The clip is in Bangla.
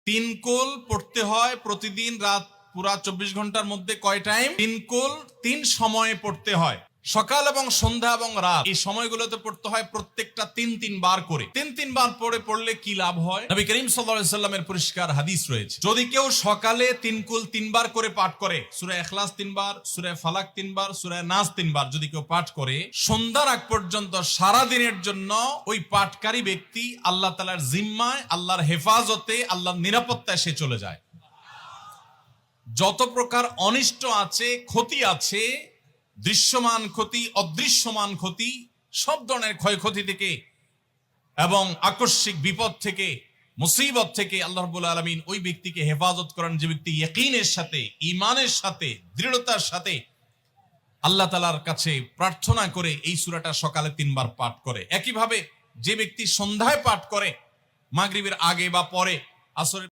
তিন কুল পড়তে হয় প্রতিদিন রাত পুরা 24 ঘন্টার মধ্যে কয় টাইম? তিন কুল 3 সময়ে পড়তে হয়, সকাল এবং সন্ধ্যা এবং রাত। এই সময়গুলোতে পড়তে হয় প্রত্যেকটা 3 বার করে। 3 বার পড়লে কি লাভ হয়? নবী করিম সাল্লাল্লাহু আলাইহি সাল্লামের পরিষ্কার হাদিস রয়েছে, যদি কেউ সকালে 3 কুল 3 বার করে পাঠ করে, সূরা ইখলাস 3 বার, সূরা ফালাক 3 বার, সূরা নাস 3 বার যদি কেউ পাঠ করে, সন্ধ্যার আগ পর্যন্ত সারা দিনের জন্য ওই পাঠকারী ব্যক্তি আল্লাহ তাআলার জিম্মায়, আল্লাহর হেফাজতে, আল্লাহর নিরাপত্তায় সে চলে যায়। যত প্রকার অনিষ্ট আছে, ক্ষতি আছে, দৃশ্যমান ক্ষতি, অদৃশ্যমান ক্ষতি, সব ধরনের ক্ষয়ক্ষতি থেকে এবং আকস্মিক বিপদ থেকে, মুসিবত থেকে আল্লাহ রাব্বুল আলামিন ওই ব্যক্তিকে হেফাজত করেন যে ব্যক্তি ইয়াকিনের সাথে, ঈমানের সাথে, দৃঢ়তার সাথে আল্লাহ তাআলার কাছে প্রার্থনা করে এই সূরাটা সকালে 3 বার পাঠ করে। একইভাবে যে ব্যক্তি সন্ধ্যায় পাঠ করে, মাগরিবের আগে বা পরে, আসরের